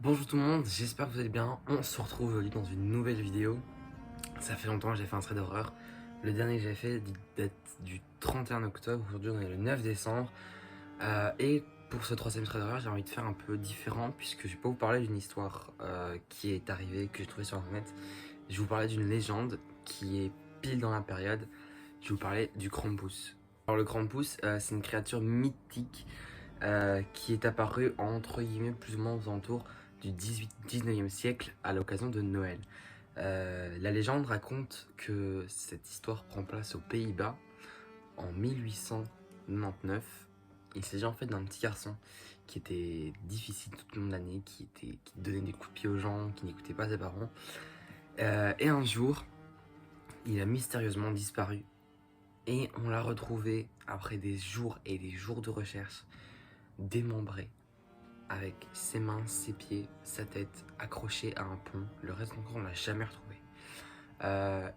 Bonjour tout le monde, j'espère que vous allez bien. On se retrouve aujourd'hui dans une nouvelle vidéo. Ça fait longtemps que j'ai fait un trait d'horreur. Le dernier que j'avais fait date du 31 octobre. Aujourd'hui on est le 9 décembre. Et pour ce troisième trait d'horreur, j'ai envie de faire un peu différent puisque je vais pas vous parler d'une histoire qui est arrivée, que j'ai trouvée sur internet. Je vais vous parler d'une légende qui est pile dans la période. Je vais vous parler du Krampus. Alors le Krampus, c'est une créature mythique qui est apparue entre guillemets plus ou moins aux alentours du 18-19e siècle à l'occasion de Noël. La légende raconte que cette histoire prend place aux Pays-Bas en 1899. Il s'agit en fait d'un petit garçon qui était difficile tout le long de l'année, qui donnait des coups de pied aux gens, qui n'écoutait pas ses parents. Et un jour, il a mystérieusement disparu. Et on l'a retrouvé après des jours et des jours de recherche, démembré, avec ses mains, ses pieds, sa tête accrochée à un pont. Le reste de son corps, on l'a jamais retrouvé.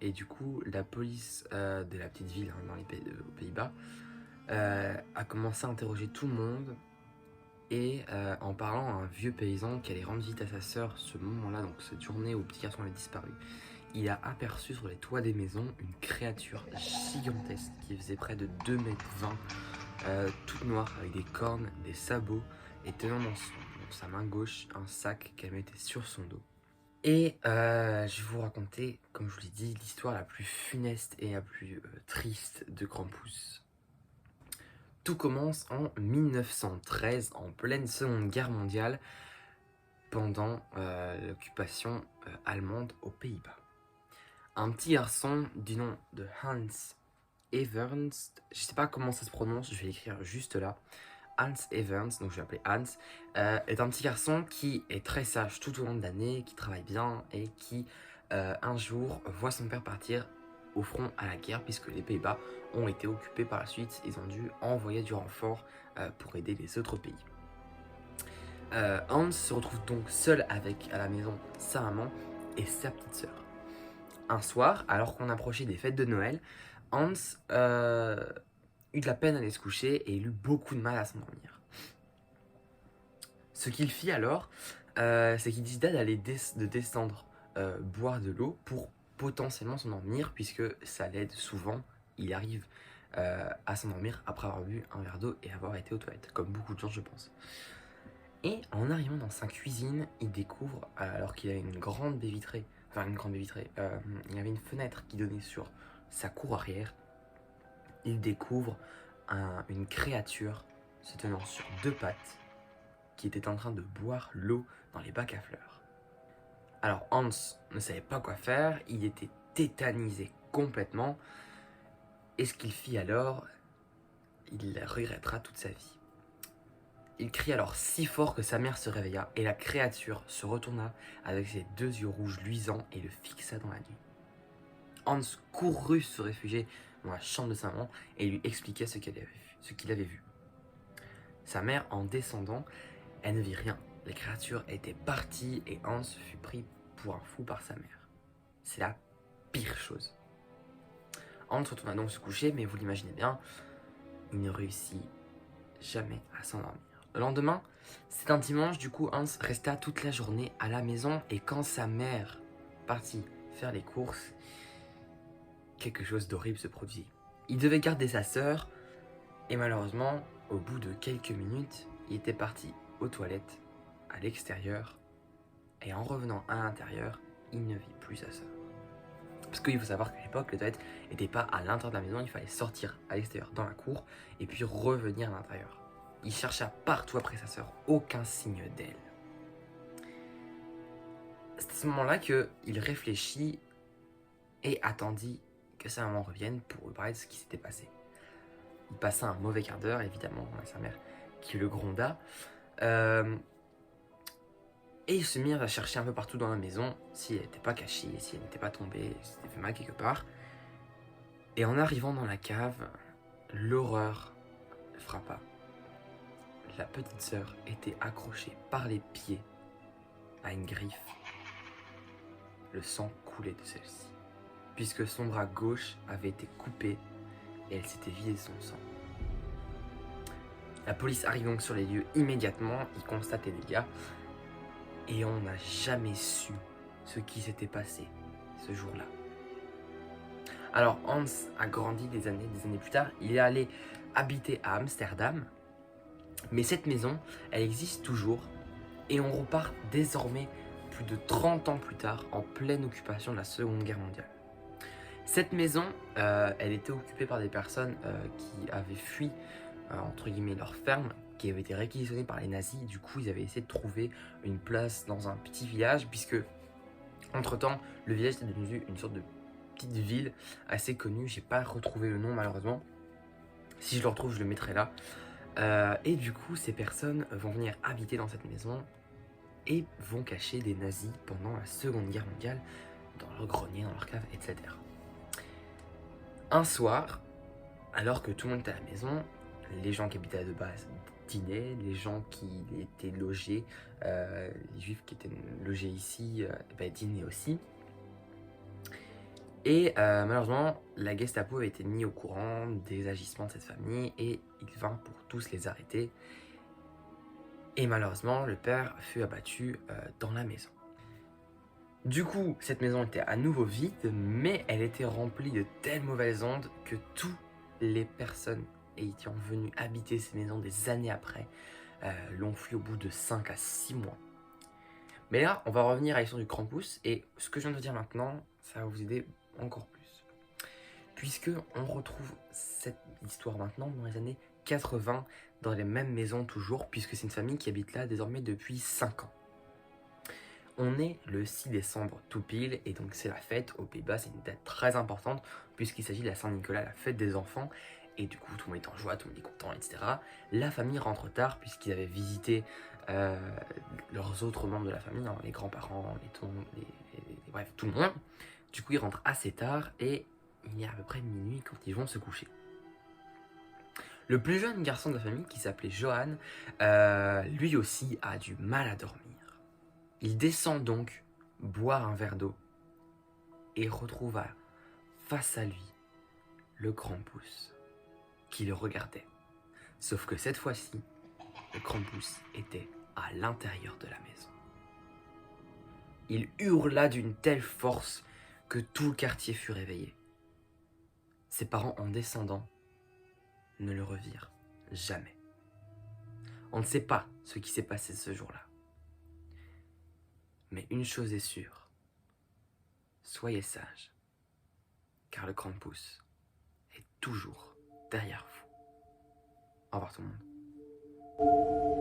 Et du coup, la police de la petite ville dans aux Pays-Bas a commencé à interroger tout le monde. Et en parlant à un vieux paysan qui allait rendre visite à sa sœur ce moment-là, donc cette journée où le petit garçon avait disparu, il a aperçu sur les toits des maisons une créature gigantesque qui faisait près de 2,20 m, toute noire avec des cornes, des sabots et tenant dans sa main gauche un sac qu'elle mettait sur son dos. Et je vais vous raconter, comme je vous l'ai dit, l'histoire la plus funeste et la plus triste de Krampus. Tout commence en 1913, en pleine Seconde Guerre mondiale, pendant l'occupation allemande aux Pays-Bas. Un petit garçon du nom de Hans Evers, je sais pas comment ça se prononce, je vais l'écrire juste là. Hans Evers, donc je vais l'appeler Hans, est un petit garçon qui est très sage tout au long de l'année, qui travaille bien et qui un jour voit son père partir au front à la guerre puisque les Pays-Bas ont été occupés par la suite. Ils ont dû envoyer du renfort pour aider les autres pays. Hans se retrouve donc seul avec à la maison sa maman et sa petite sœur. Un soir, alors qu'on approchait des fêtes de Noël, Hans eut de la peine à aller se coucher et il eut beaucoup de mal à s'endormir. Ce qu'il fit alors, c'est qu'il décida d'aller descendre boire de l'eau pour potentiellement s'endormir, puisque ça l'aide souvent, il arrive à s'endormir après avoir bu un verre d'eau et avoir été aux toilettes, comme beaucoup de gens je pense. Et en arrivant dans sa cuisine, il découvre, alors qu'il avait une grande baie vitrée, il y avait une fenêtre qui donnait sur sa cour arrière, il découvre une créature se tenant sur deux pattes qui était en train de boire l'eau dans les bacs à fleurs. Alors Hans ne savait pas quoi faire, il était tétanisé complètement, et ce qu'il fit alors, il le regrettera toute sa vie. Il crie alors si fort que sa mère se réveilla, et la créature se retourna avec ses deux yeux rouges luisants et le fixa dans la nuit. Hans courut se réfugier dans la chambre de sa maman et lui expliqua ce qu'il avait vu. Sa mère, en descendant, elle ne vit rien. Les créatures étaient parties et Hans fut pris pour un fou par sa mère. C'est la pire chose. Hans retourna donc se coucher, mais vous l'imaginez bien, il ne réussit jamais à s'endormir. Le lendemain, c'est un dimanche, du coup Hans resta toute la journée à la maison et quand sa mère partit faire les courses, quelque chose d'horrible se produisit. Il devait garder sa sœur et malheureusement, au bout de quelques minutes, il était parti aux toilettes à l'extérieur et en revenant à l'intérieur, il ne vit plus sa sœur. Parce qu'il faut savoir qu'à l'époque, les toilettes n'étaient pas à l'intérieur de la maison, il fallait sortir à l'extérieur dans la cour et puis revenir à l'intérieur. Il chercha partout après sa sœur, aucun signe d'elle. C'est à ce moment-là qu'il réfléchit et attendit que sa maman revienne pour lui parler de ce qui s'était passé. Il passa un mauvais quart d'heure, évidemment, à sa mère qui le gronda. Et il se mit à chercher un peu partout dans la maison si elle n'était pas cachée, si elle n'était pas tombée, si elle s'était fait mal quelque part. Et en arrivant dans la cave, l'horreur frappa. La petite sœur était accrochée par les pieds à une griffe. Le sang coulait de celle-ci, puisque son bras gauche avait été coupé et elle s'était vidée de son sang. La police arrive donc sur les lieux immédiatement, ils constatent les dégâts Et on n'a jamais su ce qui s'était passé ce jour-là. Alors Hans a grandi des années plus tard, il est allé habiter à Amsterdam, mais cette maison, elle existe toujours, et on repart désormais plus de 30 ans plus tard, en pleine occupation de la Seconde Guerre mondiale. Cette maison, elle était occupée par des personnes qui avaient fui, entre guillemets, leur ferme, qui avait été réquisitionnée par les nazis. Du coup, ils avaient essayé de trouver une place dans un petit village, puisque, entre-temps, le village était devenu une sorte de petite ville assez connue. J'ai pas retrouvé le nom, malheureusement. Si je le retrouve, je le mettrai là. Et du coup, ces personnes vont venir habiter dans cette maison et vont cacher des nazis pendant la Seconde Guerre mondiale, dans leur grenier, dans leur cave, etc. Un soir, alors que tout le monde était à la maison, les gens qui habitaient de base dînaient, les gens qui étaient logés, les juifs qui étaient logés ici, dînaient aussi. Et malheureusement, la Gestapo avait été mis au courant des agissements de cette famille et il vint pour tous les arrêter. Et malheureusement, le père fut abattu dans la maison. Du coup, cette maison était à nouveau vide, mais elle était remplie de telles mauvaises ondes que toutes les personnes ayant venu habiter ces maisons des années après l'ont fui au bout de 5 à 6 mois. Mais là, on va revenir à l'histoire du Krampus, et ce que je viens de dire maintenant, ça va vous aider encore plus. Puisque on retrouve cette histoire maintenant dans les années 80, dans les mêmes maisons toujours, puisque c'est une famille qui habite là désormais depuis 5 ans. On est le 6 décembre tout pile, et donc c'est la fête aux Pays-Bas, c'est une date très importante, puisqu'il s'agit de la Saint-Nicolas, la fête des enfants, et du coup tout le monde est en joie, tout le monde est content, etc. La famille rentre tard, puisqu'ils avaient visité leurs autres membres de la famille, hein, les grands-parents, bref, tout le monde. Du coup ils rentrent assez tard, et il est à peu près minuit quand ils vont se coucher. Le plus jeune garçon de la famille, qui s'appelait Johan, lui aussi a du mal à dormir. Il descend donc boire un verre d'eau et retrouva face à lui le Krampus qui le regardait. Sauf que cette fois-ci, le Krampus était à l'intérieur de la maison. Il hurla d'une telle force que tout le quartier fut réveillé. Ses parents, en descendant, ne le revirent jamais. On ne sait pas ce qui s'est passé ce jour-là. Mais une chose est sûre, soyez sages, car le Krampus est toujours derrière vous. Au revoir tout le monde.